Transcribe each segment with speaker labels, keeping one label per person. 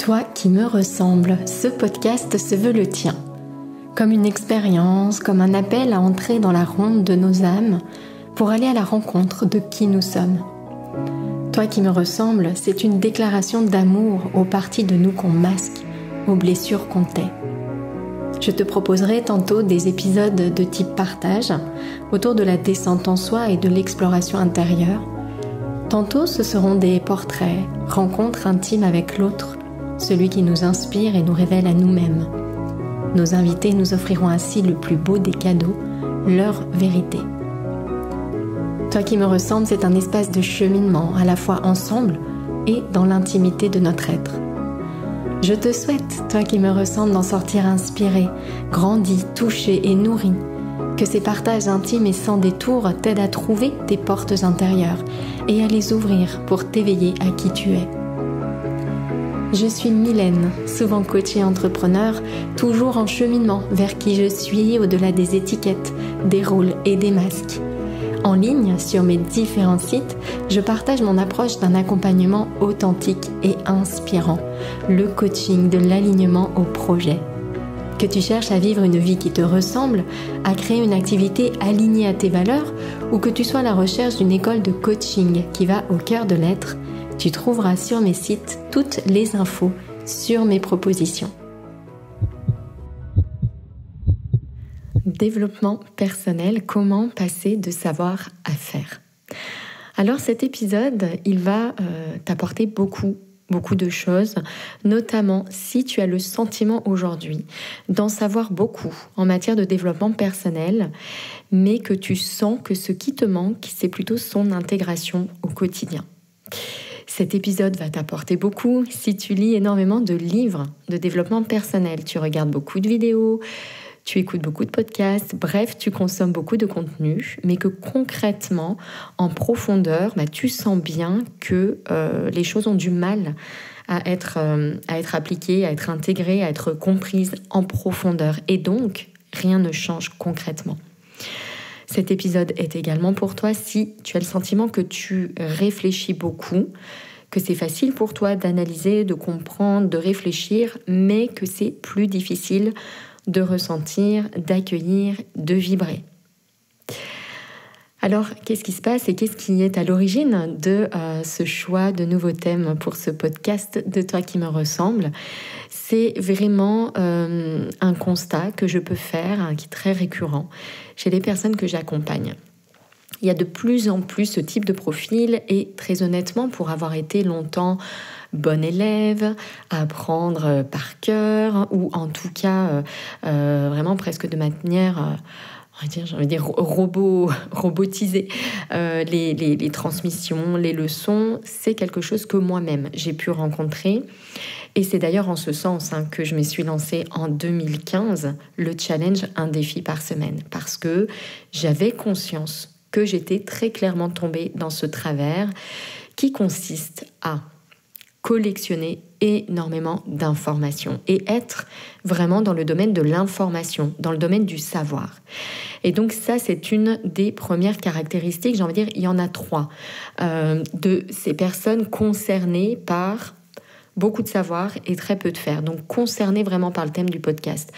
Speaker 1: Toi qui me ressembles, ce podcast se veut le tien. Comme une expérience, comme un appel à entrer dans la ronde de nos âmes pour aller à la rencontre de qui nous sommes. Toi qui me ressembles, c'est une déclaration d'amour aux parties de nous qu'on masque, aux blessures qu'on tait. Je te proposerai tantôt des épisodes de type partage autour de la descente en soi et de l'exploration intérieure. Tantôt ce seront des portraits, rencontres intimes avec l'autre, celui qui nous inspire et nous révèle à nous-mêmes. Nos invités nous offriront ainsi le plus beau des cadeaux, leur vérité. Toi qui me ressembles, c'est un espace de cheminement, à la fois ensemble et dans l'intimité de notre être. Je te souhaite, toi qui me ressembles, d'en sortir inspiré, grandi, touché et nourri. Que ces partages intimes et sans détour t'aident à trouver tes portes intérieures et à les ouvrir pour t'éveiller à qui tu es. Je suis Mylène, souvent coach et entrepreneur, toujours en cheminement vers qui je suis au-delà des étiquettes, des rôles et des masques. En ligne, sur mes différents sites, je partage mon approche d'un accompagnement authentique et inspirant, le coaching de l'alignement au projet. Que tu cherches à vivre une vie qui te ressemble, à créer une activité alignée à tes valeurs, ou que tu sois à la recherche d'une école de coaching qui va au cœur de l'être, tu trouveras sur mes sites toutes les infos sur mes propositions. Développement personnel, comment passer de savoir à faire. Alors cet épisode, il va t'apporter beaucoup de choses, notamment si tu as le sentiment aujourd'hui d'en savoir beaucoup en matière de développement personnel, mais que tu sens que ce qui te manque, c'est plutôt son intégration au quotidien. Cet épisode va t'apporter beaucoup si tu lis énormément de livres de développement personnel, tu regardes beaucoup de vidéos, tu écoutes beaucoup de podcasts, bref, tu consommes beaucoup de contenu, mais que concrètement, en profondeur, tu sens bien que les choses ont du mal à être appliquées, à être intégrées, à être comprises en profondeur. Et donc, rien ne change concrètement. Cet épisode est également pour toi si tu as le sentiment que tu réfléchis beaucoup, que c'est facile pour toi d'analyser, de comprendre, de réfléchir, mais que c'est plus difficile de ressentir, d'accueillir, de vibrer. Alors, qu'est-ce qui se passe et qu'est-ce qui est à l'origine de ce choix de nouveaux thèmes pour ce podcast de Toi qui me ressemble? C'est vraiment un constat que je peux faire, qui est très récurrent chez les personnes que j'accompagne. Il y a de plus en plus ce type de profil et très honnêtement, pour avoir été longtemps bonne élève, à apprendre par cœur ou en tout cas vraiment presque de manière... robotiser les transmissions, les leçons, c'est quelque chose que moi-même j'ai pu rencontrer. Et c'est d'ailleurs en ce sens que je me suis lancée en 2015 le challenge Un défi par semaine, parce que j'avais conscience que j'étais très clairement tombée dans ce travers qui consiste à collectionner énormément d'informations et être vraiment dans le domaine de l'information, dans le domaine du savoir. Et donc ça, c'est une des premières caractéristiques, j'ai envie de dire, il y en a 3, de ces personnes concernées par beaucoup de savoir et très peu de faire, donc concernées vraiment par le thème du podcast.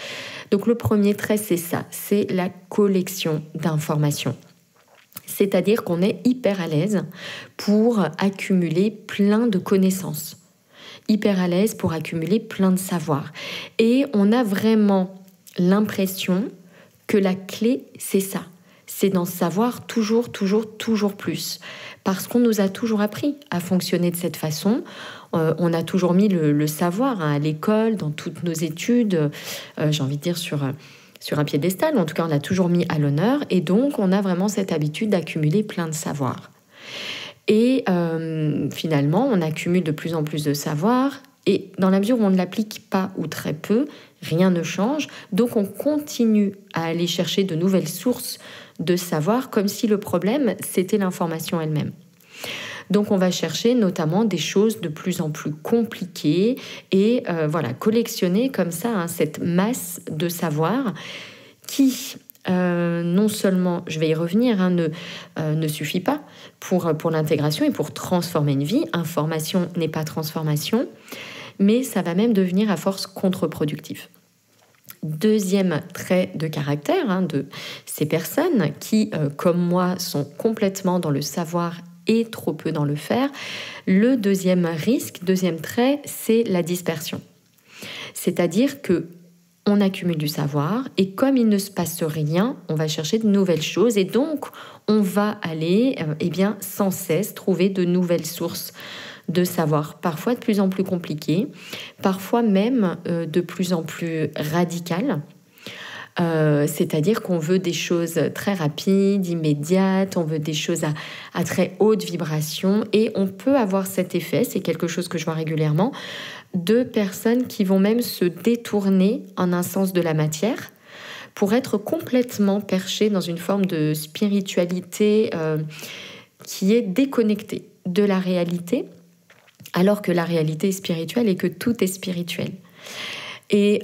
Speaker 1: Donc le premier trait, c'est ça, c'est la collection d'informations. C'est-à-dire qu'on est hyper à l'aise pour accumuler plein de connaissances, hyper à l'aise pour accumuler plein de savoirs. Et on a vraiment l'impression que la clé, c'est ça. C'est d'en savoir toujours plus. Parce qu'on nous a toujours appris à fonctionner de cette façon. On a toujours mis le savoir à l'école, dans toutes nos études, j'ai envie de dire sur un piédestal. En tout cas, on l'a toujours mis à l'honneur. Et donc, on a vraiment cette habitude d'accumuler plein de savoirs. Et finalement, on accumule de plus en plus de savoir. Et dans la mesure où on ne l'applique pas ou très peu, rien ne change. Donc, on continue à aller chercher de nouvelles sources de savoir, comme si le problème, c'était l'information elle-même. Donc, on va chercher notamment des choses de plus en plus compliquées et collectionner comme ça cette masse de savoir qui... non seulement, je vais y revenir, ne suffit pas pour l'intégration et pour transformer une vie. Information n'est pas transformation, mais ça va même devenir à force contre-productif. Deuxième trait de caractère de ces personnes qui, comme moi, sont complètement dans le savoir et trop peu dans le faire, le deuxième risque, deuxième trait, c'est la dispersion. C'est-à-dire que on accumule du savoir et comme il ne se passe rien, on va chercher de nouvelles choses et donc on va aller sans cesse trouver de nouvelles sources de savoir, parfois de plus en plus compliquées, parfois même de plus en plus radicales. C'est-à-dire qu'on veut des choses très rapides, immédiates, on veut des choses à très haute vibration et on peut avoir cet effet, c'est quelque chose que je vois régulièrement, de personnes qui vont même se détourner en un sens de la matière pour être complètement perchées dans une forme de spiritualité qui est déconnectée de la réalité, alors que la réalité est spirituelle et que tout est spirituel. Et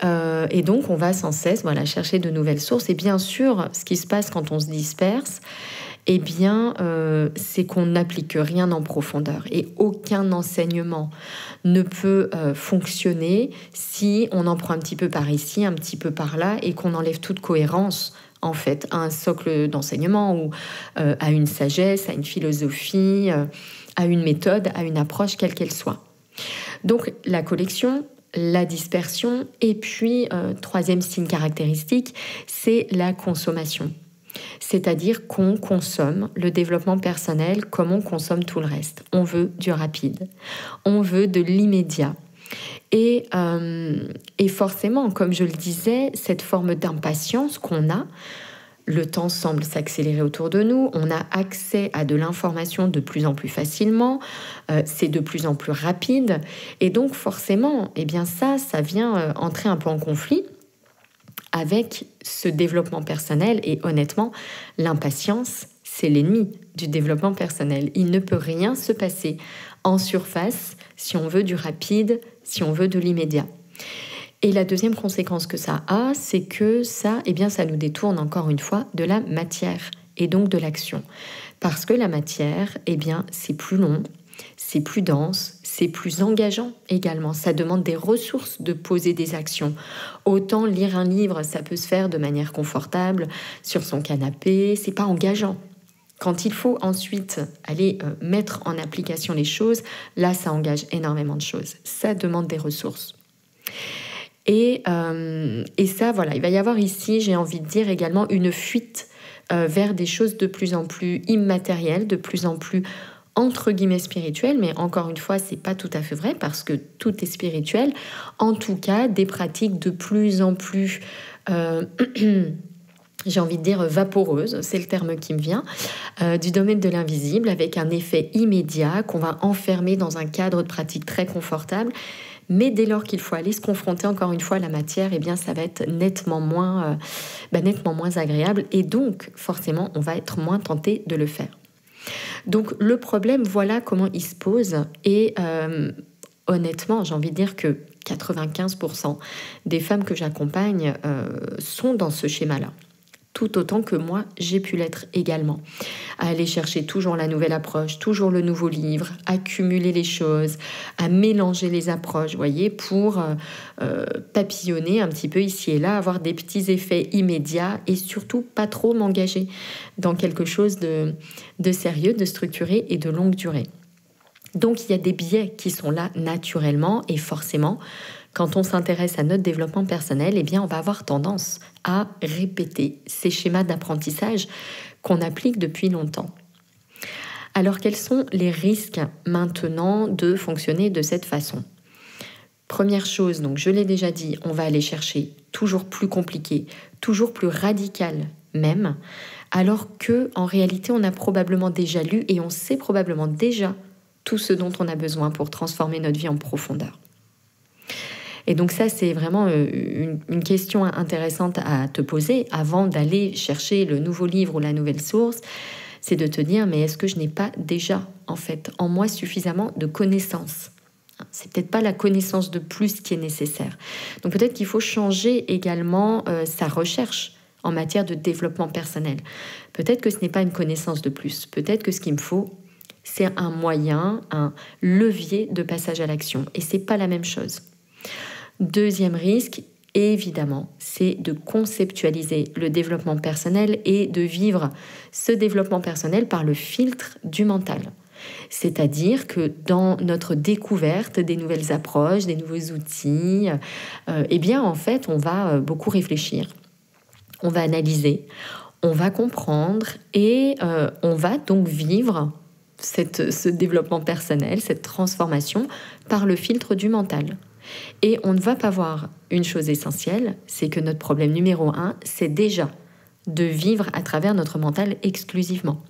Speaker 1: donc, on va sans cesse chercher de nouvelles sources. Et bien sûr, ce qui se passe quand on se disperse, c'est qu'on n'applique rien en profondeur. Et aucun enseignement ne peut fonctionner si on en prend un petit peu par ici, un petit peu par là, et qu'on enlève toute cohérence, en fait, à un socle d'enseignement ou à une sagesse, à une philosophie, à une méthode, à une approche, quelle qu'elle soit. Donc, la collection, la dispersion, et puis, troisième signe caractéristique, c'est la consommation. C'est-à-dire qu'on consomme le développement personnel comme on consomme tout le reste. On veut du rapide, on veut de l'immédiat. Et forcément, comme je le disais, cette forme d'impatience qu'on a, le temps semble s'accélérer autour de nous, on a accès à de l'information de plus en plus facilement, c'est de plus en plus rapide, et donc forcément, ça vient entrer un peu en conflit avec ce développement personnel, et honnêtement, l'impatience, c'est l'ennemi du développement personnel. Il ne peut rien se passer en surface si on veut du rapide, si on veut de l'immédiat. Et la deuxième conséquence que ça a, c'est que ça nous détourne encore une fois de la matière et donc de l'action. Parce que la matière, c'est plus long, c'est plus dense, c'est plus engageant également. Ça demande des ressources de poser des actions. Autant lire un livre, ça peut se faire de manière confortable, sur son canapé, c'est pas engageant. Quand il faut ensuite aller mettre en application les choses, là, ça engage énormément de choses. Ça demande des ressources. Et ça, il va y avoir ici, j'ai envie de dire également, une fuite vers des choses de plus en plus immatérielles, de plus en plus entre guillemets spirituelles, mais encore une fois, c'est pas tout à fait vrai parce que tout est spirituel. En tout cas, des pratiques de plus en plus, j'ai envie de dire vaporeuses, c'est le terme qui me vient, du domaine de l'invisible, avec un effet immédiat qu'on va enfermer dans un cadre de pratique très confortable. Mais dès lors qu'il faut aller se confronter encore une fois à la matière, ça va être nettement moins agréable. Et donc, forcément, on va être moins tenté de le faire. Donc, le problème, voilà comment il se pose. Et honnêtement, j'ai envie de dire que 95% des femmes que j'accompagne sont dans ce schéma-là. Tout autant que moi, j'ai pu l'être également. À aller chercher toujours la nouvelle approche, toujours le nouveau livre, accumuler les choses, à mélanger les approches, pour papillonner un petit peu ici et là, avoir des petits effets immédiats et surtout pas trop m'engager dans quelque chose de sérieux, de structuré et de longue durée. Donc il y a des biais qui sont là naturellement et forcément, quand on s'intéresse à notre développement personnel, on va avoir tendance à répéter ces schémas d'apprentissage qu'on applique depuis longtemps. Alors, quels sont les risques maintenant de fonctionner de cette façon ? Première chose, donc je l'ai déjà dit, on va aller chercher toujours plus compliqué, toujours plus radical même, alors que en réalité, on a probablement déjà lu et on sait probablement déjà tout ce dont on a besoin pour transformer notre vie en profondeur. Et donc ça, c'est vraiment une question intéressante à te poser avant d'aller chercher le nouveau livre ou la nouvelle source. C'est de te dire, mais est-ce que je n'ai pas déjà, en fait, en moi suffisamment de connaissances ? C'est peut-être pas la connaissance de plus qui est nécessaire. Donc peut-être qu'il faut changer également sa recherche en matière de développement personnel. Peut-être que ce n'est pas une connaissance de plus. Peut-être que ce qu'il me faut, C'est un moyen, un levier de passage à l'action. Et c'est pas la même chose. Deuxième risque, évidemment, c'est de conceptualiser le développement personnel et de vivre ce développement personnel par le filtre du mental. C'est-à-dire que dans notre découverte des nouvelles approches, des nouveaux outils, eh bien, en fait, on va beaucoup réfléchir, on va analyser, on va comprendre et on va donc vivre ce développement personnel, cette transformation par le filtre du mental. Et on ne va pas voir une chose essentielle, c'est que notre problème numéro 1, c'est déjà de vivre à travers notre mental exclusivement.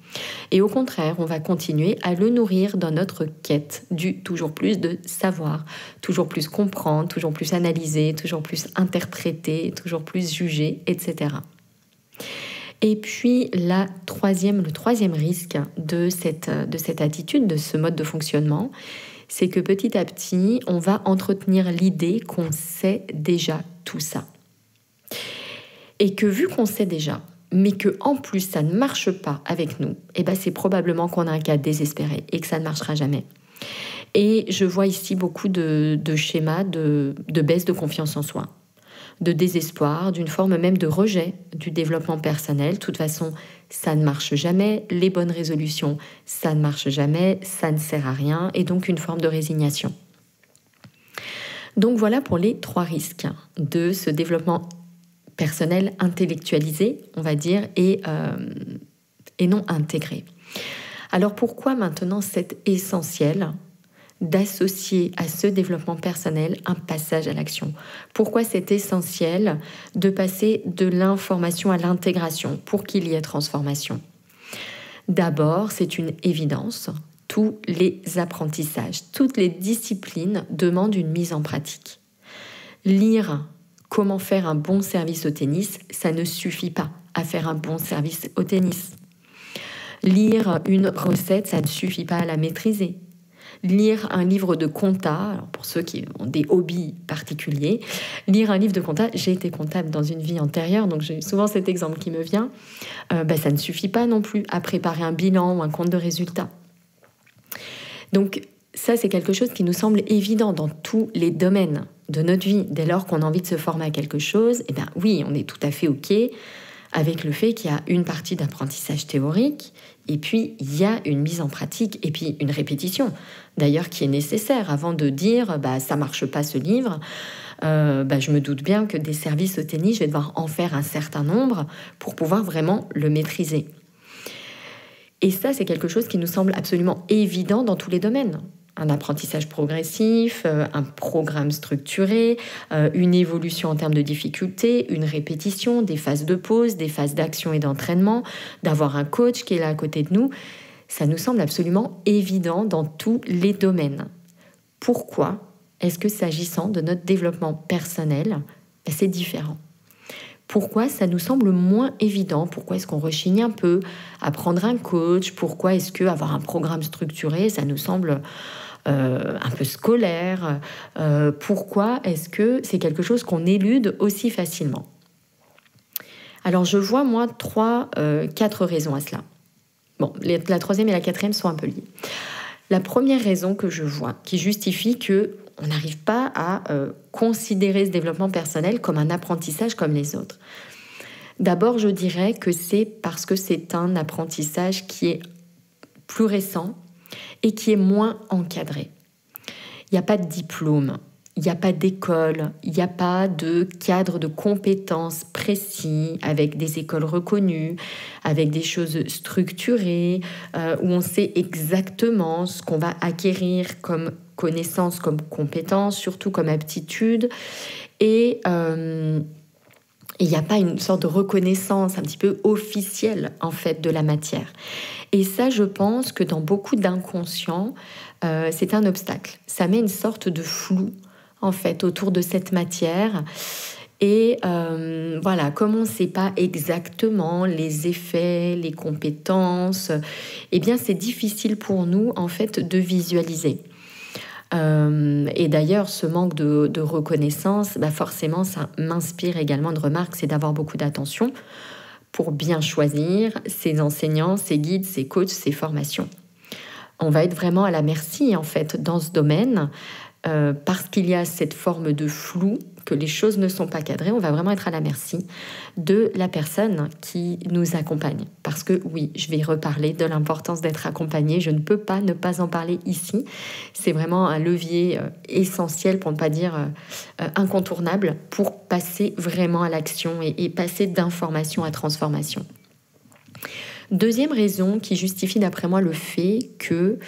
Speaker 1: Et au contraire, on va continuer à le nourrir dans notre quête du toujours plus de savoir, toujours plus comprendre, toujours plus analyser, toujours plus interpréter, toujours plus juger, etc. Et puis le troisième risque de cette attitude, de ce mode de fonctionnement, c'est que petit à petit, on va entretenir l'idée qu'on sait déjà tout ça. Et que vu qu'on sait déjà, mais que en plus ça ne marche pas avec nous, eh ben c'est probablement qu'on a un cas désespéré et que ça ne marchera jamais. Et je vois ici beaucoup de schémas de baisse de confiance en soi, de désespoir, d'une forme même de rejet du développement personnel. De toute façon, ça ne marche jamais, les bonnes résolutions, ça ne marche jamais, ça ne sert à rien, et donc une forme de résignation. Donc voilà pour les 3 risques de ce développement personnel intellectualisé, on va dire, et non intégré. Alors pourquoi maintenant c'est essentiel d'associer à ce développement personnel un passage à l'action? Pourquoi c'est essentiel de passer de l'information à l'intégration pour qu'il y ait transformation? D'abord, c'est une évidence, tous les apprentissages, toutes les disciplines demandent une mise en pratique. Lire comment faire un bon service au tennis, ça ne suffit pas à faire un bon service au tennis. Lire une recette, ça ne suffit pas à la maîtriser. Lire un livre de compta, alors pour ceux qui ont des hobbies particuliers, lire un livre de compta, j'ai été comptable dans une vie antérieure, donc j'ai souvent cet exemple qui me vient, ça ne suffit pas non plus à préparer un bilan ou un compte de résultats. Donc ça, c'est quelque chose qui nous semble évident dans tous les domaines de notre vie. Dès lors qu'on a envie de se former à quelque chose, eh bien oui, on est tout à fait OK avec le fait qu'il y a une partie d'apprentissage théorique et puis il y a une mise en pratique et puis une répétition, d'ailleurs, qui est nécessaire avant de dire ça marche pas ce livre. Je me doute bien que des services au tennis, je vais devoir en faire un certain nombre pour pouvoir vraiment le maîtriser. Et ça, c'est quelque chose qui nous semble absolument évident dans tous les domaines. Un apprentissage progressif, un programme structuré, une évolution en termes de difficulté, une répétition, des phases de pause, des phases d'action et d'entraînement, d'avoir un coach qui est là à côté de nous. Ça nous semble absolument évident dans tous les domaines. Pourquoi est-ce que s'agissant de notre développement personnel, c'est différent ? Pourquoi ça nous semble moins évident? Pourquoi est-ce qu'on rechigne un peu à prendre un coach? Pourquoi est-ce qu'avoir un programme structuré, ça nous semble un peu scolaire? Pourquoi est-ce que c'est quelque chose qu'on élude aussi facilement? Alors je vois, moi, 4 raisons à cela. Bon, la troisième et la quatrième sont un peu liées. La première raison que je vois, qui justifie que on n'arrive pas à considérer ce développement personnel comme un apprentissage comme les autres. D'abord, je dirais que c'est parce que c'est un apprentissage qui est plus récent et qui est moins encadré. Il n'y a pas de diplôme, il n'y a pas d'école, il n'y a pas de cadre de compétences précis avec des écoles reconnues, avec des choses structurées, où on sait exactement ce qu'on va acquérir comme connaissances, comme compétences, surtout comme aptitudes. Et il n'y a pas une sorte de reconnaissance un petit peu officielle, en fait, de la matière. Et ça, je pense que dans beaucoup d'inconscients, c'est un obstacle. Ça met une sorte de flou, en fait, autour de cette matière. Et voilà, comme on ne sait pas exactement les effets, les compétences, eh bien, c'est difficile pour nous, en fait, de visualiser. Et d'ailleurs, ce manque de reconnaissance, forcément, ça m'inspire également une remarque, c'est d'avoir beaucoup d'attention pour bien choisir ses enseignants, ses guides, ses coachs, ses formations. On va être vraiment à la merci, en fait, dans ce domaine, parce qu'il y a cette forme de flou, que les choses ne sont pas cadrées. On va vraiment être à la merci de la personne qui nous accompagne. Parce que oui, je vais reparler de l'importance d'être accompagné. Je ne peux pas ne pas en parler ici. C'est vraiment un levier essentiel, pour ne pas dire incontournable, pour passer vraiment à l'action et passer d'information à transformation. Deuxième raison qui justifie d'après moi le fait que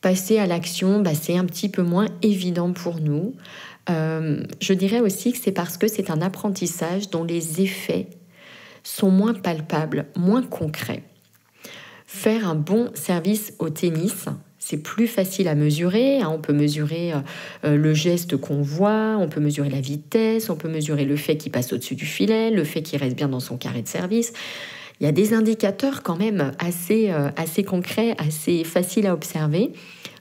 Speaker 1: passer à l'action, c'est un petit peu moins évident pour nous. Je dirais aussi que c'est parce que c'est un apprentissage dont les effets sont moins palpables, moins concrets. Faire un bon service au tennis, c'est plus facile à mesurer. On peut mesurer le geste qu'on voit, on peut mesurer la vitesse, on peut mesurer le fait qu'il passe au-dessus du filet, le fait qu'il reste bien dans son carré de service. Il y a des indicateurs quand même assez concrets, assez faciles à observer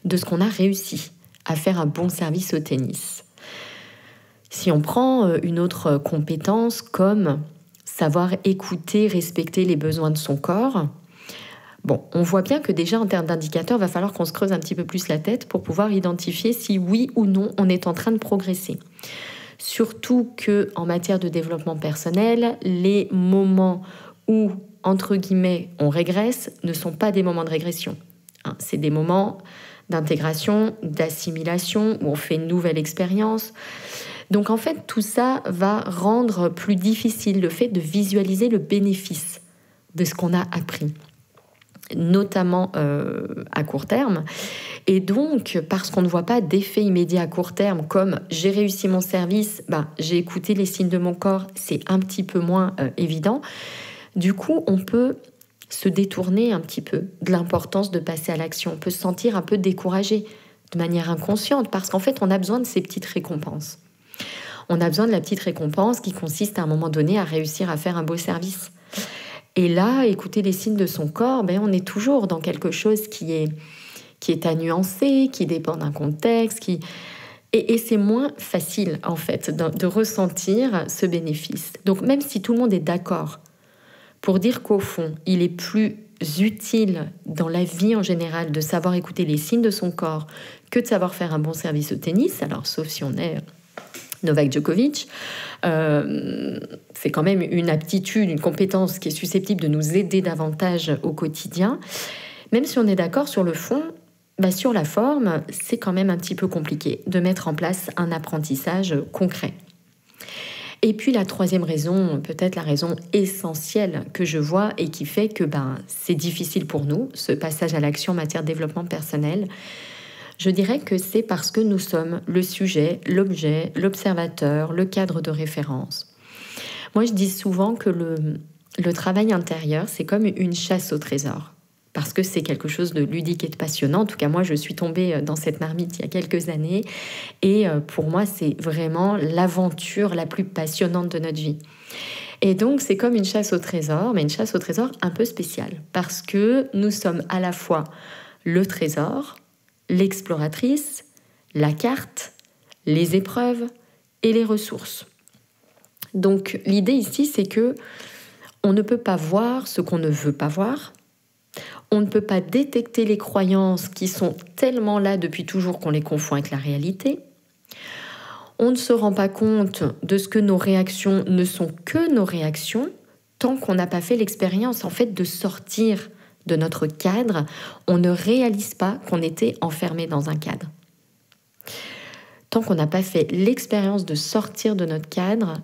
Speaker 1: de ce qu'on a réussi à faire un bon service au tennis. Si on prend une autre compétence comme savoir écouter, respecter les besoins de son corps, on voit bien que déjà en termes d'indicateurs, il va falloir qu'on se creuse un petit peu plus la tête pour pouvoir identifier si oui ou non on est en train de progresser. Surtout qu'en matière de développement personnel, les moments où, entre guillemets, on régresse ne sont pas des moments de régression. C'est des moments d'intégration, d'assimilation, où on fait une nouvelle expérience. Donc en fait, tout ça va rendre plus difficile le fait de visualiser le bénéfice de ce qu'on a appris, notamment à court terme. Et donc, parce qu'on ne voit pas d'effet immédiat à court terme, comme j'ai réussi mon service, j'ai écouté les signes de mon corps, c'est un petit peu moins évident. Du coup, on peut se détourner un petit peu de l'importance de passer à l'action. On peut se sentir un peu découragé de manière inconsciente, parce qu'en fait, on a besoin de ces petites récompenses. On a besoin de la petite récompense qui consiste à un moment donné à réussir à faire un beau service. Et là, écouter les signes de son corps, on est toujours dans quelque chose qui est à nuancer, qui dépend d'un contexte, et c'est moins facile en fait de ressentir ce bénéfice. Donc même si tout le monde est d'accord pour dire qu'au fond, il est plus utile dans la vie en général de savoir écouter les signes de son corps que de savoir faire un bon service au tennis, alors sauf si on est Novak Djokovic, c'est quand même une aptitude, une compétence qui est susceptible de nous aider davantage au quotidien. Même si on est d'accord sur le fond, sur la forme, c'est quand même un petit peu compliqué de mettre en place un apprentissage concret. Et puis la troisième raison, peut-être la raison essentielle que je vois et qui fait que c'est difficile pour nous, ce passage à l'action en matière de développement personnel, je dirais que c'est parce que nous sommes le sujet, l'objet, l'observateur, le cadre de référence. Moi, je dis souvent que le travail intérieur, c'est comme une chasse au trésor. Parce que c'est quelque chose de ludique et de passionnant. En tout cas, moi, je suis tombée dans cette marmite il y a quelques années. Et pour moi, c'est vraiment l'aventure la plus passionnante de notre vie. Et donc, c'est comme une chasse au trésor, mais une chasse au trésor un peu spéciale. Parce que nous sommes à la fois le trésor, l'exploratrice, la carte, les épreuves et les ressources. Donc, l'idée ici, c'est que on ne peut pas voir ce qu'on ne veut pas voir. On ne peut pas détecter les croyances qui sont tellement là depuis toujours qu'on les confond avec la réalité. On ne se rend pas compte de ce que nos réactions ne sont que nos réactions tant qu'on n'a pas fait l'expérience en fait de sortir de notre cadre. On ne réalise pas qu'on était enfermé dans un cadre. Tant qu'on n'a pas fait l'expérience de sortir de notre cadre,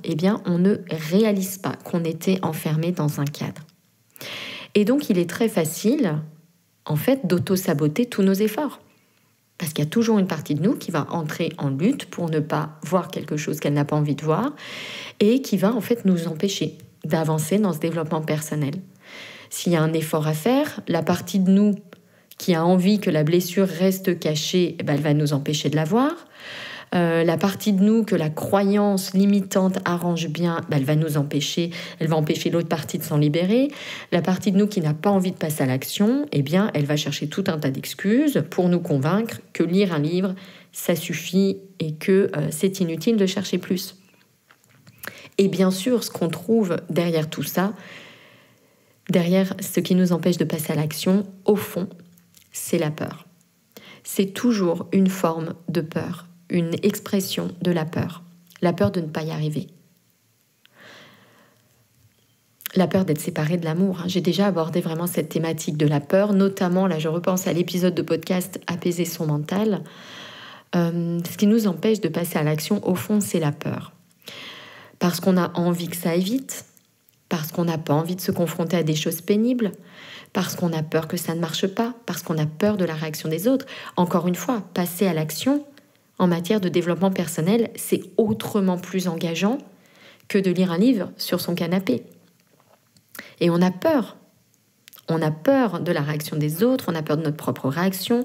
Speaker 1: on ne réalise pas qu'on était enfermé dans un cadre. Et donc, il est très facile, en fait, d'auto-saboter tous nos efforts. Parce qu'il y a toujours une partie de nous qui va entrer en lutte pour ne pas voir quelque chose qu'elle n'a pas envie de voir et qui va, en fait, nous empêcher d'avancer dans ce développement personnel. S'il y a un effort à faire, la partie de nous qui a envie que la blessure reste cachée, elle va nous empêcher de la voir. La partie de nous que la croyance limitante arrange bien, elle va nous empêcher, elle va empêcher l'autre partie de s'en libérer. La partie de nous qui n'a pas envie de passer à l'action, elle va chercher tout un tas d'excuses pour nous convaincre que lire un livre, ça suffit et que c'est inutile de chercher plus. Et bien sûr, ce qu'on trouve derrière tout ça, derrière ce qui nous empêche de passer à l'action, au fond, c'est la peur. C'est toujours une forme de peur, une expression de la peur de ne pas y arriver. La peur d'être séparé de l'amour. J'ai déjà abordé vraiment cette thématique de la peur, notamment, là je repense à l'épisode de podcast Apaiser son mental. Ce qui nous empêche de passer à l'action, au fond, c'est la peur. Parce qu'on a envie que ça aille vite, parce qu'on n'a pas envie de se confronter à des choses pénibles, parce qu'on a peur que ça ne marche pas, parce qu'on a peur de la réaction des autres. Encore une fois, passer à l'action en matière de développement personnel, c'est autrement plus engageant que de lire un livre sur son canapé. Et on a peur. On a peur de la réaction des autres, on a peur de notre propre réaction,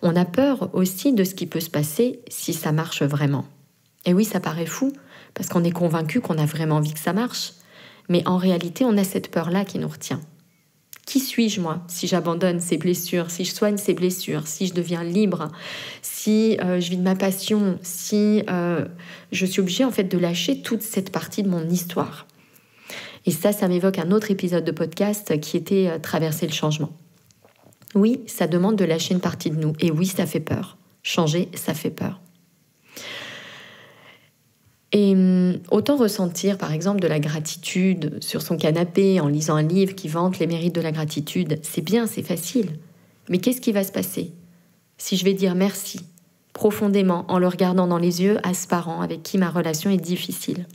Speaker 1: on a peur aussi de ce qui peut se passer si ça marche vraiment. Et oui, ça paraît fou, parce qu'on est convaincu qu'on a vraiment envie que ça marche. Mais en réalité, on a cette peur-là qui nous retient. Qui suis-je, moi, si j'abandonne ces blessures, si je soigne ces blessures, si je deviens libre, si je vis de ma passion, si je suis obligée en fait de lâcher toute cette partie de mon histoire. Et ça m'évoque un autre épisode de podcast qui était Traverser le changement. Oui, ça demande de lâcher une partie de nous. Et oui, ça fait peur. Changer, ça fait peur. Et autant ressentir, par exemple, de la gratitude sur son canapé en lisant un livre qui vante les mérites de la gratitude, c'est bien, c'est facile. Mais qu'est-ce qui va se passer si je vais dire merci profondément en le regardant dans les yeux à ce parent avec qui ma relation est difficile?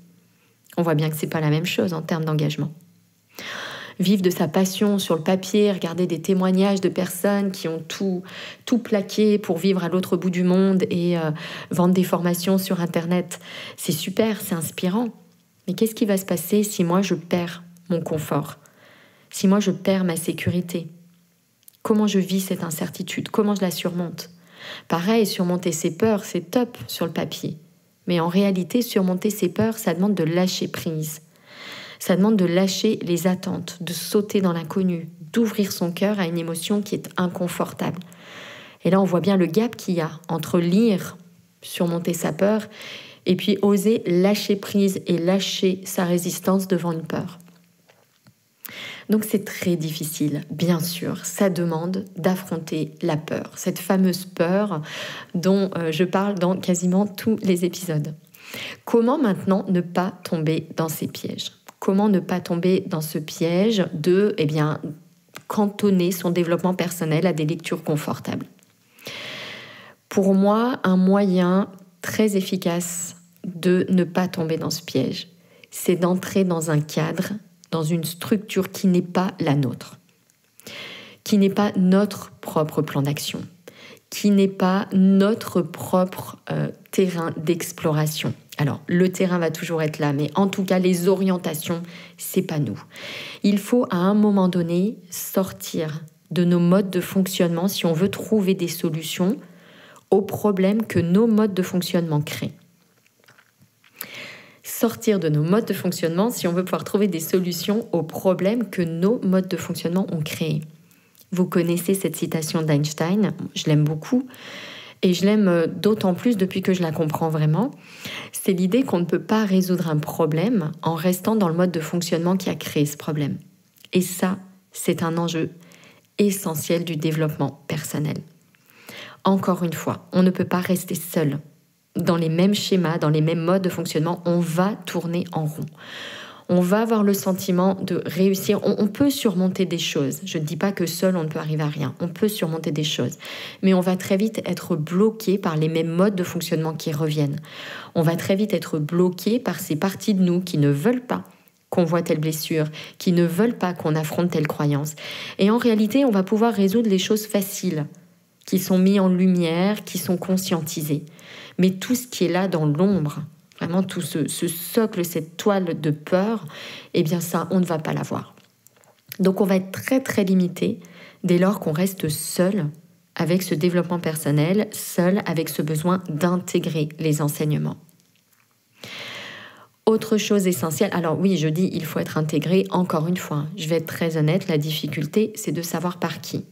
Speaker 1: On voit bien que c'est pas la même chose en termes d'engagement. Vivre de sa passion sur le papier, regarder des témoignages de personnes qui ont tout plaqué pour vivre à l'autre bout du monde et vendre des formations sur Internet, c'est super, c'est inspirant. Mais qu'est-ce qui va se passer si moi je perds mon confort? Si moi je perds ma sécurité? Comment je vis cette incertitude? Comment je la surmonte? Pareil, surmonter ses peurs, c'est top sur le papier. Mais en réalité, surmonter ses peurs, ça demande de lâcher prise. Ça demande de lâcher les attentes, de sauter dans l'inconnu, d'ouvrir son cœur à une émotion qui est inconfortable. Et là, on voit bien le gap qu'il y a entre lire, surmonter sa peur, et puis oser lâcher prise et lâcher sa résistance devant une peur. Donc c'est très difficile, bien sûr. Ça demande d'affronter la peur, cette fameuse peur dont je parle dans quasiment tous les épisodes. Comment maintenant ne pas tomber dans ces pièges ? Comment ne pas tomber dans ce piège de cantonner son développement personnel à des lectures confortables? Pour moi, un moyen très efficace de ne pas tomber dans ce piège, c'est d'entrer dans un cadre, dans une structure qui n'est pas la nôtre, qui n'est pas notre propre plan d'action, qui n'est pas notre propre terrain d'exploration. Alors, le terrain va toujours être là, mais en tout cas, les orientations, c'est pas nous. Il faut, à un moment donné, sortir de nos modes de fonctionnement si on veut trouver des solutions aux problèmes que nos modes de fonctionnement créent. Sortir de nos modes de fonctionnement si on veut pouvoir trouver des solutions aux problèmes que nos modes de fonctionnement ont créés. Vous connaissez cette citation d'Einstein, je l'aime beaucoup. Et je l'aime d'autant plus depuis que je la comprends vraiment. C'est l'idée qu'on ne peut pas résoudre un problème en restant dans le mode de fonctionnement qui a créé ce problème. Et ça, c'est un enjeu essentiel du développement personnel. Encore une fois, on ne peut pas rester seul. Dans les mêmes schémas, dans les mêmes modes de fonctionnement, on va tourner en rond. On va avoir le sentiment de réussir. On peut surmonter des choses. Je ne dis pas que seul, on ne peut arriver à rien. On peut surmonter des choses. Mais on va très vite être bloqué par les mêmes modes de fonctionnement qui reviennent. On va très vite être bloqué par ces parties de nous qui ne veulent pas qu'on voit telle blessure, qui ne veulent pas qu'on affronte telle croyance. Et en réalité, on va pouvoir résoudre les choses faciles, qui sont mises en lumière, qui sont conscientisées. Mais tout ce qui est là dans l'ombre, vraiment tout ce socle, cette toile de peur, eh bien ça, on ne va pas l'avoir. Donc on va être très très limité dès lors qu'on reste seul avec ce développement personnel, seul avec ce besoin d'intégrer les enseignements. Autre chose essentielle, alors oui, je dis il faut être intégré, encore une fois, je vais être très honnête, la difficulté, c'est de savoir par qui.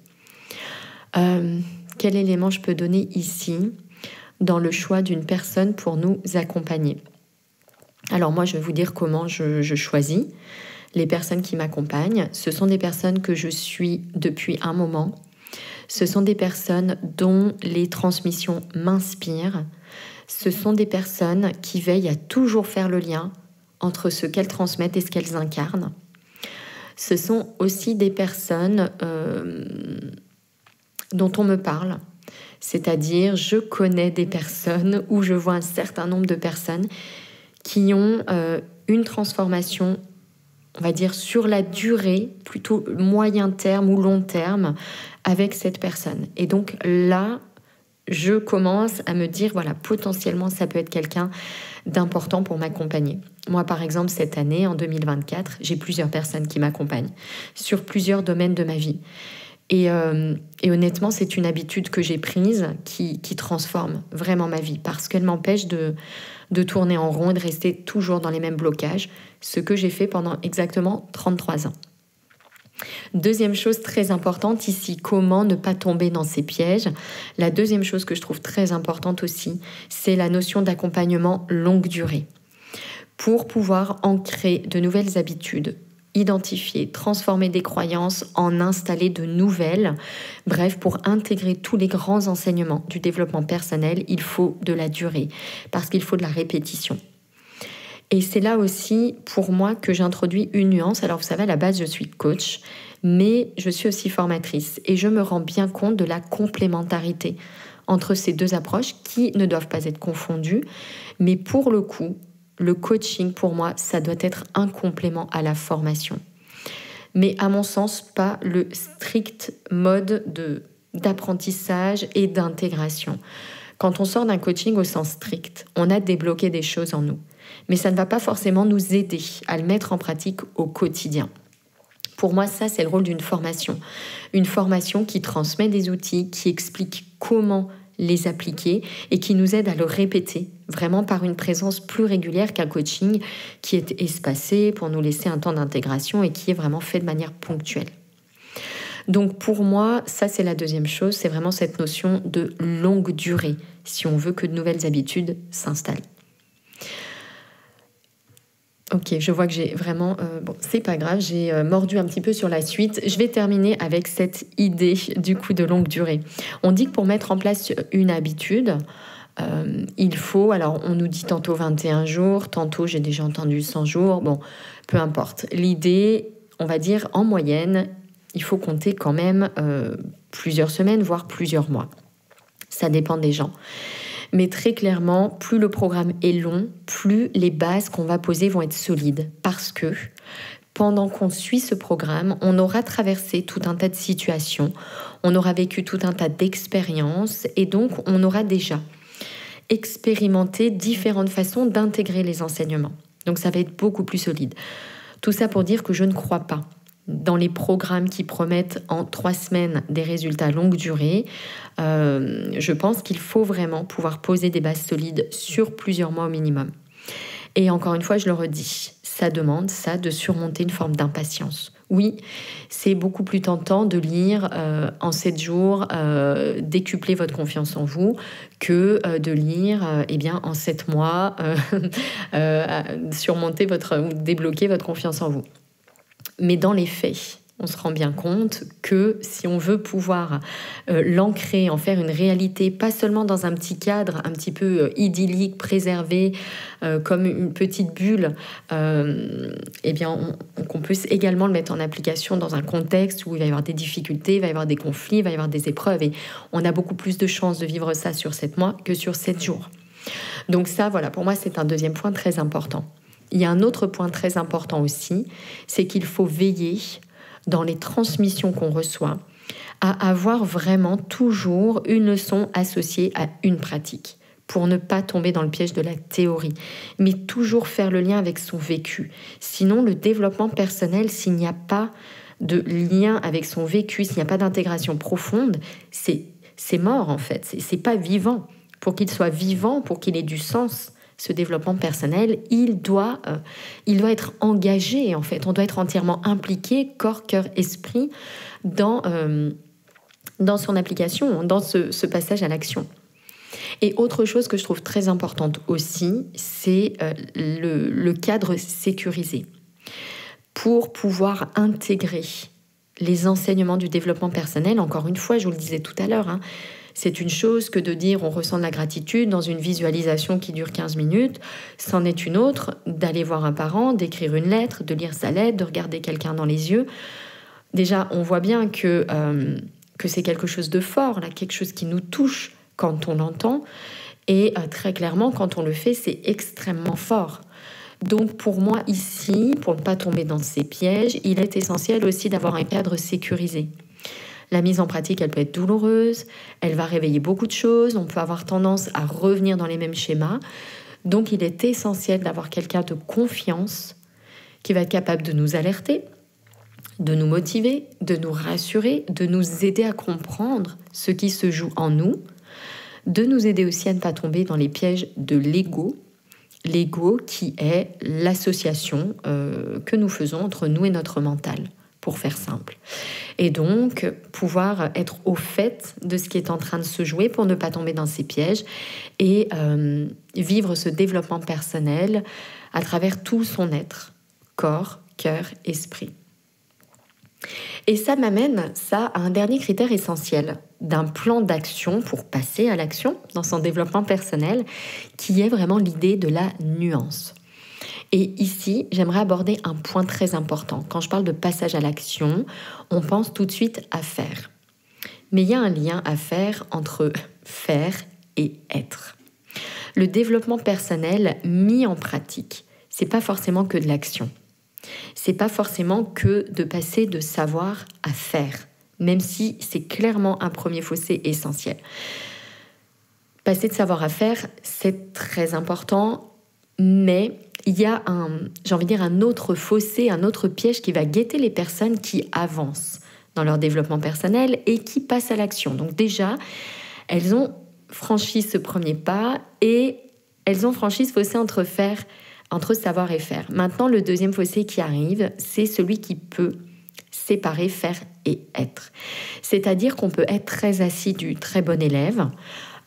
Speaker 1: Quel élément je peux donner ici dans le choix d'une personne pour nous accompagner? Alors moi, je vais vous dire comment je choisis les personnes qui m'accompagnent. Ce sont des personnes que je suis depuis un moment. Ce sont des personnes dont les transmissions m'inspirent. Ce sont des personnes qui veillent à toujours faire le lien entre ce qu'elles transmettent et ce qu'elles incarnent. Ce sont aussi des personnes dont on me parle. C'est-à-dire, je connais des personnes ou je vois un certain nombre de personnes qui ont une transformation, on va dire, sur la durée, plutôt moyen terme ou long terme, avec cette personne. Et donc là, je commence à me dire, voilà, potentiellement, ça peut être quelqu'un d'important pour m'accompagner. Moi, par exemple, cette année, en 2024, j'ai plusieurs personnes qui m'accompagnent sur plusieurs domaines de ma vie. Et honnêtement, c'est une habitude que j'ai prise qui transforme vraiment ma vie parce qu'elle m'empêche de tourner en rond et de rester toujours dans les mêmes blocages, ce que j'ai fait pendant exactement 33 ans. Deuxième chose très importante ici, comment ne pas tomber dans ces pièges. La deuxième chose que je trouve très importante aussi, c'est la notion d'accompagnement longue durée. Pour pouvoir ancrer de nouvelles habitudes, identifier, transformer des croyances, en installer de nouvelles. Bref, pour intégrer tous les grands enseignements du développement personnel, il faut de la durée, parce qu'il faut de la répétition. Et c'est là aussi, pour moi, que j'introduis une nuance. Alors, vous savez, à la base, je suis coach, mais je suis aussi formatrice. Et je me rends bien compte de la complémentarité entre ces deux approches qui ne doivent pas être confondues. Mais pour le coup, le coaching, pour moi, ça doit être un complément à la formation. Mais à mon sens, pas le strict mode d'apprentissage et d'intégration. Quand on sort d'un coaching au sens strict, on a débloqué des choses en nous. Mais ça ne va pas forcément nous aider à le mettre en pratique au quotidien. Pour moi, ça, c'est le rôle d'une formation. Une formation qui transmet des outils, qui explique comment les appliquer et qui nous aide à le répéter, vraiment par une présence plus régulière qu'un coaching qui est espacé pour nous laisser un temps d'intégration et qui est vraiment fait de manière ponctuelle. Donc pour moi, ça c'est la deuxième chose, c'est vraiment cette notion de longue durée, si on veut que de nouvelles habitudes s'installent. Ok, je vois que j'ai vraiment... bon, c'est pas grave, j'ai mordu un petit peu sur la suite. Je vais terminer avec cette idée du coup de longue durée. On dit que pour mettre en place une habitude, il faut... Alors, on nous dit tantôt 21 jours, tantôt j'ai déjà entendu 100 jours. Bon, peu importe. L'idée, on va dire en moyenne, il faut compter quand même plusieurs semaines, voire plusieurs mois. Ça dépend des gens. Mais très clairement, plus le programme est long, plus les bases qu'on va poser vont être solides. Parce que pendant qu'on suit ce programme, on aura traversé tout un tas de situations, on aura vécu tout un tas d'expériences et donc on aura déjà expérimenté différentes façons d'intégrer les enseignements. Donc ça va être beaucoup plus solide. Tout ça pour dire que je ne crois pas dans les programmes qui promettent en 3 semaines des résultats longue durée. Je pense qu'il faut vraiment pouvoir poser des bases solides sur plusieurs mois au minimum. Et encore une fois, je le redis, ça demande ça de surmonter une forme d'impatience. Oui, c'est beaucoup plus tentant de lire en 7 jours décupler votre confiance en vous que de lire en 7 mois débloquer votre confiance en vous. Mais dans les faits, on se rend bien compte que si on veut pouvoir l'ancrer, en faire une réalité, pas seulement dans un petit cadre un petit peu idyllique, préservé, comme une petite bulle, qu'on puisse également le mettre en application dans un contexte où il va y avoir des difficultés, il va y avoir des conflits, il va y avoir des épreuves. Et on a beaucoup plus de chances de vivre ça sur 7 mois que sur 7 jours. Donc ça, voilà, pour moi, c'est un deuxième point très important. Il y a un autre point très important aussi, c'est qu'il faut veiller dans les transmissions qu'on reçoit à avoir vraiment toujours une leçon associée à une pratique pour ne pas tomber dans le piège de la théorie, mais toujours faire le lien avec son vécu. Sinon, le développement personnel, s'il n'y a pas de lien avec son vécu, s'il n'y a pas d'intégration profonde, c'est mort en fait, c'est pas vivant. Pour qu'il soit vivant, pour qu'il ait du sens, ce développement personnel, il doit être engagé, en fait. On doit être entièrement impliqué, corps, cœur, esprit, dans son application, dans ce passage à l'action. Et autre chose que je trouve très importante aussi, c'est le cadre sécurisé. Pour pouvoir intégrer Les enseignements du développement personnel, encore une fois, je vous le disais tout à l'heure, hein, c'est une chose que de dire on ressent de la gratitude dans une visualisation qui dure 15 minutes. C'en est une autre d'aller voir un parent, d'écrire une lettre, de lire sa lettre, de regarder quelqu'un dans les yeux. Déjà, on voit bien que c'est quelque chose de fort, là, quelque chose qui nous touche quand on l'entend. Et très clairement, quand on le fait, c'est extrêmement fort. Donc pour moi ici, pour ne pas tomber dans ces pièges, il est essentiel aussi d'avoir un cadre sécurisé. La mise en pratique, elle peut être douloureuse, elle va réveiller beaucoup de choses, on peut avoir tendance à revenir dans les mêmes schémas. Donc il est essentiel d'avoir quelqu'un de confiance qui va être capable de nous alerter, de nous motiver, de nous rassurer, de nous aider à comprendre ce qui se joue en nous, de nous aider aussi à ne pas tomber dans les pièges de l'ego. L'ego qui est l'association que nous faisons entre nous et notre mental, pour faire simple. Et donc, pouvoir être au fait de ce qui est en train de se jouer pour ne pas tomber dans ces pièges et vivre ce développement personnel à travers tout son être, corps, cœur, esprit. Et ça m'amène à un dernier critère essentiel d'un plan d'action pour passer à l'action dans son développement personnel, qui est vraiment l'idée de la nuance. Et ici, j'aimerais aborder un point très important. Quand je parle de passage à l'action, on pense tout de suite à faire. Mais il y a un lien à faire entre faire et être. Le développement personnel mis en pratique, c'est pas forcément que de l'action. C'est pas forcément que de passer de savoir à faire, même si c'est clairement un premier fossé essentiel. Passer de savoir à faire, c'est très important, mais il y a un autre fossé, un autre piège qui va guetter les personnes qui avancent dans leur développement personnel et qui passent à l'action. Donc déjà, elles ont franchi ce premier pas et elles ont franchi ce fossé entre savoir et faire. Maintenant, le deuxième fossé qui arrive, c'est celui qui peut séparer faire et être. C'est-à-dire qu'on peut être très assidu, très bon élève,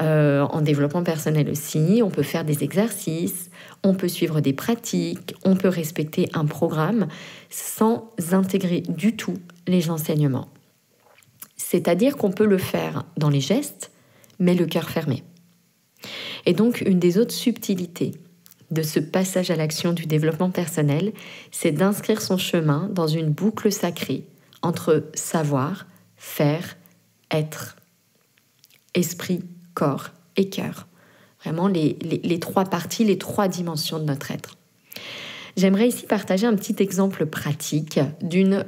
Speaker 1: en développement personnel aussi, on peut faire des exercices, on peut suivre des pratiques, on peut respecter un programme sans intégrer du tout les enseignements. C'est-à-dire qu'on peut le faire dans les gestes, mais le cœur fermé. Et donc, une des autres subtilités de ce passage à l'action du développement personnel, c'est d'inscrire son chemin dans une boucle sacrée entre savoir, faire, être, esprit, corps et cœur. Vraiment les trois parties, les trois dimensions de notre être. J'aimerais ici partager un petit exemple pratique d'une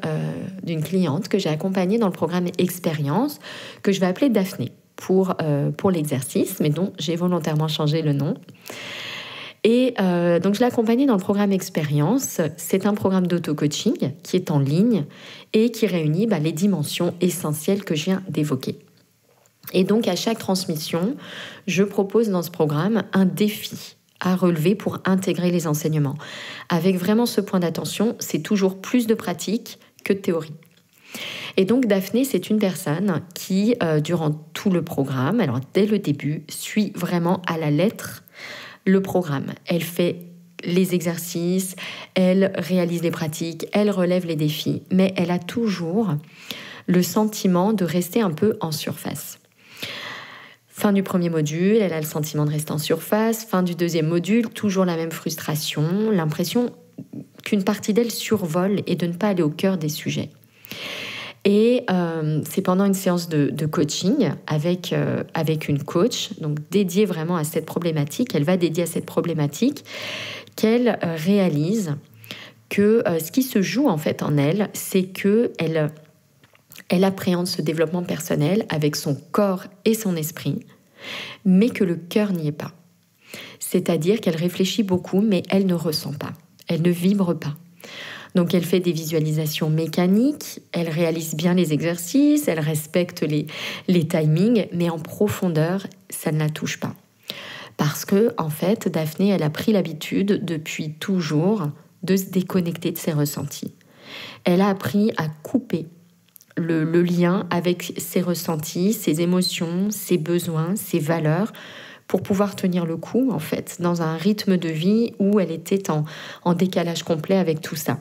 Speaker 1: cliente que j'ai accompagnée dans le programme Expérience, que je vais appeler Daphné pour l'exercice, mais dont j'ai volontairement changé le nom. Et donc je l'ai accompagnée dans le programme Expérience. C'est un programme d'auto-coaching qui est en ligne et qui réunit les dimensions essentielles que je viens d'évoquer. Et donc à chaque transmission, je propose dans ce programme un défi à relever pour intégrer les enseignements. Avec vraiment ce point d'attention, c'est toujours plus de pratique que de théorie. Et donc Daphné, c'est une personne qui, durant tout le programme, alors dès le début, suit vraiment à la lettre le programme. Elle fait les exercices, elle réalise les pratiques, elle relève les défis, mais elle a toujours le sentiment de rester un peu en surface. Fin du premier module, elle a le sentiment de rester en surface. Fin du deuxième module, toujours la même frustration, l'impression qu'une partie d'elle survole et de ne pas aller au cœur des sujets. Et c'est pendant une séance de coaching avec une coach, donc dédiée vraiment à cette problématique. Elle va dédier à cette problématique qu'elle réalise que ce qui se joue en fait en elle, c'est que elle appréhende ce développement personnel avec son corps et son esprit, mais que le cœur n'y est pas. C'est-à-dire qu'elle réfléchit beaucoup, mais elle ne ressent pas, elle ne vibre pas. Donc elle fait des visualisations mécaniques, elle réalise bien les exercices, elle respecte les timings, mais en profondeur, ça ne la touche pas. Parce que, en fait, Daphné, elle a pris l'habitude depuis toujours de se déconnecter de ses ressentis. Elle a appris à couper le lien avec ses ressentis, ses émotions, ses besoins, ses valeurs, pour pouvoir tenir le coup, en fait, dans un rythme de vie où elle était en décalage complet avec tout ça.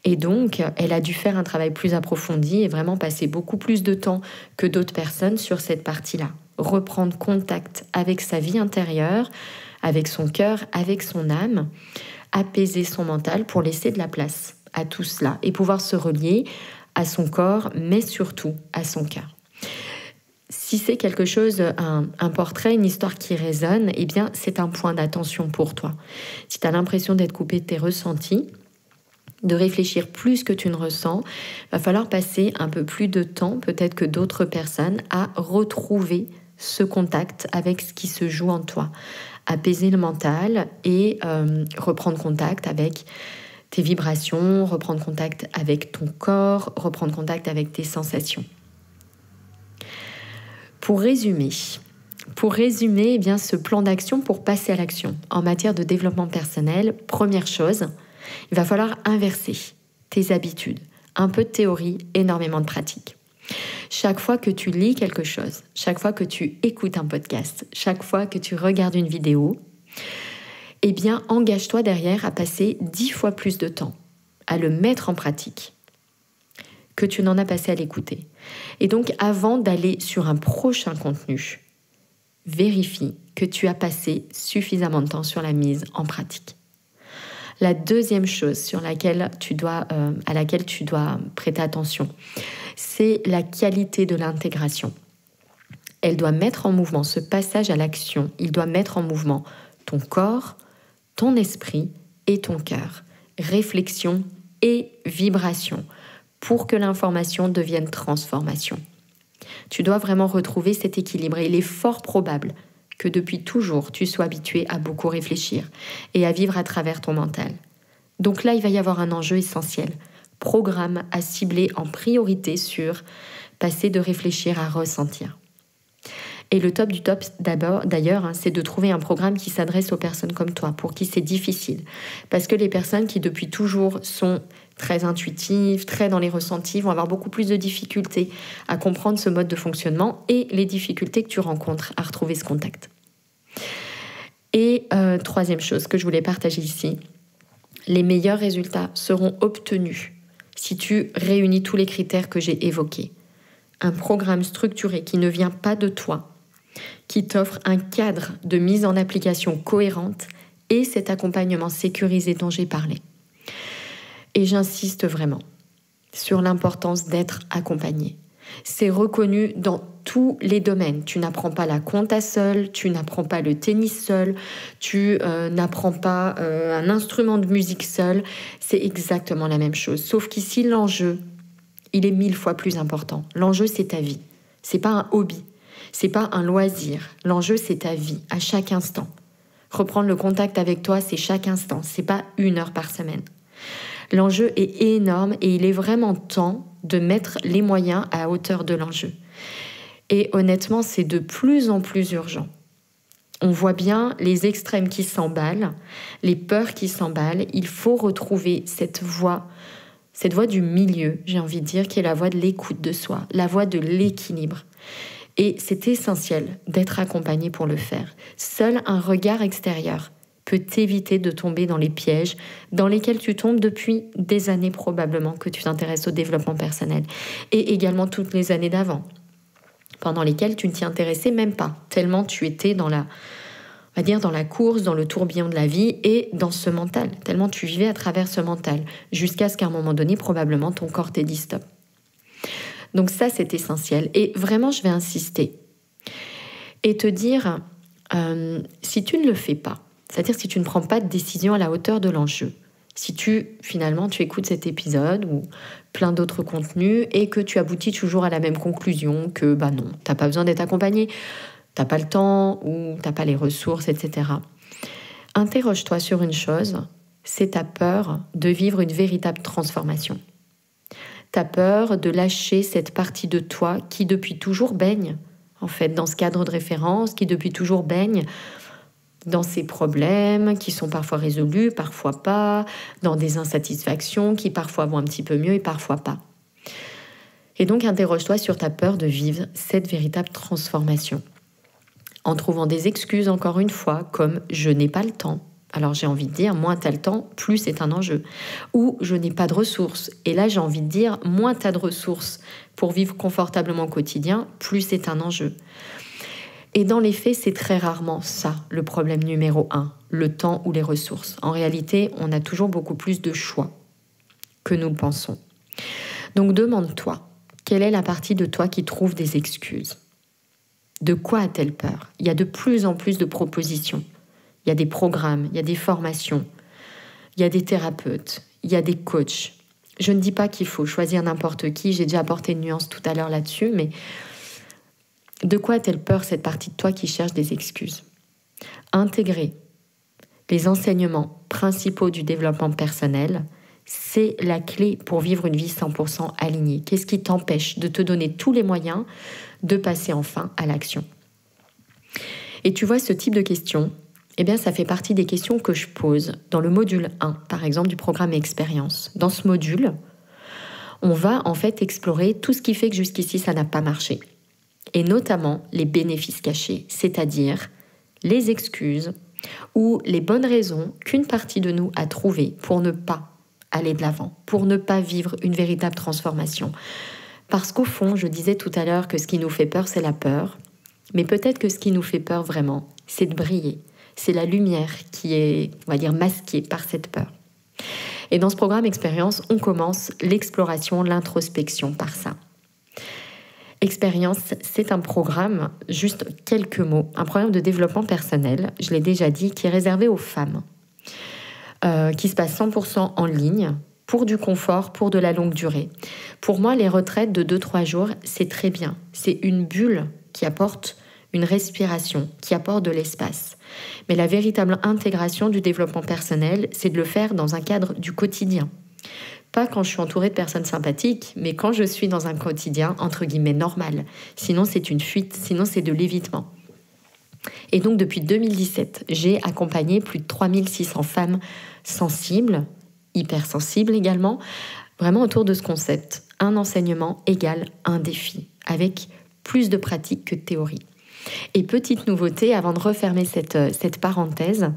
Speaker 1: Et donc, elle a dû faire un travail plus approfondi et vraiment passer beaucoup plus de temps que d'autres personnes sur cette partie-là. Reprendre contact avec sa vie intérieure, avec son cœur, avec son âme, apaiser son mental pour laisser de la place à tout cela et pouvoir se relier à son corps, mais surtout à son cœur. Si c'est quelque chose, un portrait, une histoire qui résonne, eh bien, c'est un point d'attention pour toi. Si tu as l'impression d'être coupé de tes ressentis, de réfléchir plus que tu ne ressens, va falloir passer un peu plus de temps, peut-être que d'autres personnes, à retrouver ce contact avec ce qui se joue en toi. Apaiser le mental et reprendre contact avec tes vibrations, reprendre contact avec ton corps, reprendre contact avec tes sensations. Pour résumer, eh bien, ce plan d'action pour passer à l'action en matière de développement personnel, première chose, il va falloir inverser tes habitudes. Un peu de théorie, énormément de pratique. Chaque fois que tu lis quelque chose, chaque fois que tu écoutes un podcast, chaque fois que tu regardes une vidéo, eh bien, engage-toi derrière à passer 10 fois plus de temps à le mettre en pratique que tu n'en as passé à l'écouter. Et donc, avant d'aller sur un prochain contenu, vérifie que tu as passé suffisamment de temps sur la mise en pratique. La deuxième chose à laquelle tu dois prêter attention, c'est la qualité de l'intégration. Elle doit mettre en mouvement ce passage à l'action. Il doit mettre en mouvement ton corps, ton esprit et ton cœur. Réflexion et vibration pour que l'information devienne transformation. Tu dois vraiment retrouver cet équilibre et il est fort probable que depuis toujours, tu sois habitué à beaucoup réfléchir et à vivre à travers ton mental. Donc là, il va y avoir un enjeu essentiel. Programme à cibler en priorité sur passer de réfléchir à ressentir. Et le top du top, d'ailleurs, c'est de trouver un programme qui s'adresse aux personnes comme toi, pour qui c'est difficile. Parce que les personnes qui depuis toujours sont très intuitives, très dans les ressentis, vont avoir beaucoup plus de difficultés à comprendre ce mode de fonctionnement et les difficultés que tu rencontres à retrouver ce contact. Et troisième chose que je voulais partager ici, les meilleurs résultats seront obtenus si tu réunis tous les critères que j'ai évoqués. Un programme structuré qui ne vient pas de toi, qui t'offre un cadre de mise en application cohérente et cet accompagnement sécurisé dont j'ai parlé. Et j'insiste vraiment sur l'importance d'être accompagné. C'est reconnu dans tous les domaines. Tu n'apprends pas la compta seul, tu n'apprends pas le tennis seul, tu n'apprends pas un instrument de musique seul. C'est exactement la même chose. Sauf qu'ici, l'enjeu, il est 1000 fois plus important. L'enjeu, c'est ta vie. C'est pas un hobby. C'est pas un loisir. L'enjeu, c'est ta vie, à chaque instant. Reprendre le contact avec toi, c'est chaque instant. C'est pas 1 heure par semaine. L'enjeu est énorme et il est vraiment temps de mettre les moyens à hauteur de l'enjeu. Et honnêtement, c'est de plus en plus urgent. On voit bien les extrêmes qui s'emballent, les peurs qui s'emballent. Il faut retrouver cette voie du milieu, j'ai envie de dire, qui est la voie de l'écoute de soi, la voie de l'équilibre. Et c'est essentiel d'être accompagné pour le faire. Seul un regard extérieur peut t'éviter de tomber dans les pièges dans lesquels tu tombes depuis des années probablement que tu t'intéresses au développement personnel. Et également toutes les années d'avant, pendant lesquelles tu ne t'y intéressais même pas, tellement tu étais dans la course, dans le tourbillon de la vie et dans ce mental, tellement tu vivais à travers ce mental, jusqu'à ce qu'à un moment donné, probablement, ton corps t'ait dit stop. Donc ça, c'est essentiel. Et vraiment, je vais insister et te dire, si tu ne le fais pas, c'est-à-dire si tu ne prends pas de décision à la hauteur de l'enjeu, si tu écoutes cet épisode ou plein d'autres contenus et que tu aboutis toujours à la même conclusion que non, t'as pas besoin d'être accompagné, t'as pas le temps ou t'as pas les ressources, etc. Interroge-toi sur une chose, c'est ta peur de vivre une véritable transformation. Ta peur de lâcher cette partie de toi qui depuis toujours baigne, en fait, dans ce cadre de référence, qui depuis toujours baigne dans ces problèmes qui sont parfois résolus, parfois pas, dans des insatisfactions qui parfois vont un petit peu mieux et parfois pas. Et donc, interroge-toi sur ta peur de vivre cette véritable transformation. En trouvant des excuses, encore une fois, comme « je n'ai pas le temps », Alors j'ai envie de dire, moins tu as le temps, plus c'est un enjeu. Ou je n'ai pas de ressources. Et là j'ai envie de dire, moins tu as de ressources pour vivre confortablement au quotidien, plus c'est un enjeu. Et dans les faits, c'est très rarement ça le problème numéro 1, le temps ou les ressources. En réalité, on a toujours beaucoup plus de choix que nous le pensons. Donc demande-toi, quelle est la partie de toi qui trouve des excuses ? De quoi a-t-elle peur ? Il y a de plus en plus de propositions. Il y a des programmes, il y a des formations, il y a des thérapeutes, il y a des coachs. Je ne dis pas qu'il faut choisir n'importe qui, j'ai déjà apporté une nuance tout à l'heure là-dessus, mais de quoi a-t-elle peur cette partie de toi qui cherche des excuses ? Intégrer les enseignements principaux du développement personnel, c'est la clé pour vivre une vie 100% alignée. Qu'est-ce qui t'empêche de te donner tous les moyens de passer enfin à l'action ? Et tu vois, ce type de questions, eh bien, ça fait partie des questions que je pose dans le module 1, par exemple, du programme Expérience. Dans ce module, on va en fait explorer tout ce qui fait que jusqu'ici, ça n'a pas marché. Et notamment les bénéfices cachés, c'est-à-dire les excuses ou les bonnes raisons qu'une partie de nous a trouvées pour ne pas aller de l'avant, pour ne pas vivre une véritable transformation. Parce qu'au fond, je disais tout à l'heure que ce qui nous fait peur, c'est la peur. Mais peut-être que ce qui nous fait peur vraiment, c'est de briller. C'est la lumière qui est, on va dire, masquée par cette peur. Et dans ce programme Expérience, on commence l'exploration, l'introspection par ça. Expérience, c'est un programme, juste quelques mots, un programme de développement personnel, je l'ai déjà dit, qui est réservé aux femmes, qui se passe 100% en ligne, pour du confort, pour de la longue durée. Pour moi, les retraites de 2-3 jours, c'est très bien. C'est une bulle qui apporte une respiration, qui apporte de l'espace. Mais la véritable intégration du développement personnel, c'est de le faire dans un cadre du quotidien. Pas quand je suis entourée de personnes sympathiques, mais quand je suis dans un quotidien, entre guillemets, normal. Sinon, c'est une fuite, sinon c'est de l'évitement. Et donc, depuis 2017, j'ai accompagné plus de 3600 femmes sensibles, hypersensibles également, vraiment autour de ce concept. Un enseignement égale un défi, avec plus de pratique que de théorie. Et petite nouveauté, avant de refermer cette parenthèse,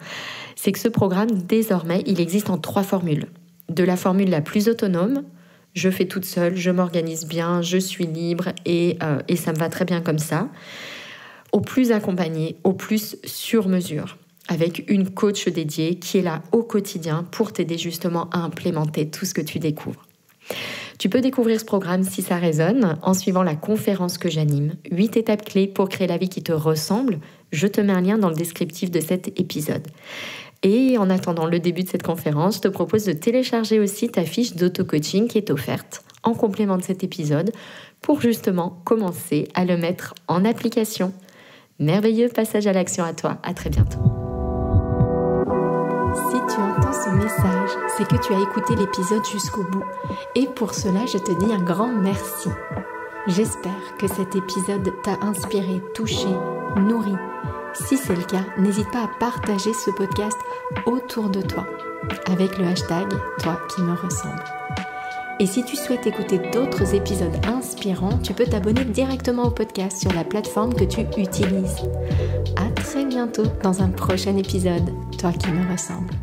Speaker 1: c'est que ce programme, désormais, il existe en 3 formules. De la formule la plus autonome, je fais toute seule, je m'organise bien, je suis libre et ça me va très bien comme ça, au plus accompagné, au plus sur mesure, avec une coach dédiée qui est là au quotidien pour t'aider justement à implémenter tout ce que tu découvres. Tu peux découvrir ce programme si ça résonne en suivant la conférence que j'anime, 8 étapes clés pour créer la vie qui te ressemble. Je te mets un lien dans le descriptif de cet épisode. Et en attendant le début de cette conférence, je te propose de télécharger aussi ta fiche d'auto-coaching qui est offerte en complément de cet épisode pour justement commencer à le mettre en application. Merveilleux passage à l'action à toi. À très bientôt.
Speaker 2: Si tu entends ce message, c'est que tu as écouté l'épisode jusqu'au bout. Et pour cela, je te dis un grand merci. J'espère que cet épisode t'a inspiré, touché, nourri. Si c'est le cas, n'hésite pas à partager ce podcast autour de toi avec le hashtag « Toi qui me ressemble ». Et si tu souhaites écouter d'autres épisodes inspirants, tu peux t'abonner directement au podcast sur la plateforme que tu utilises. À très bientôt dans un prochain épisode « Toi qui me ressemble ».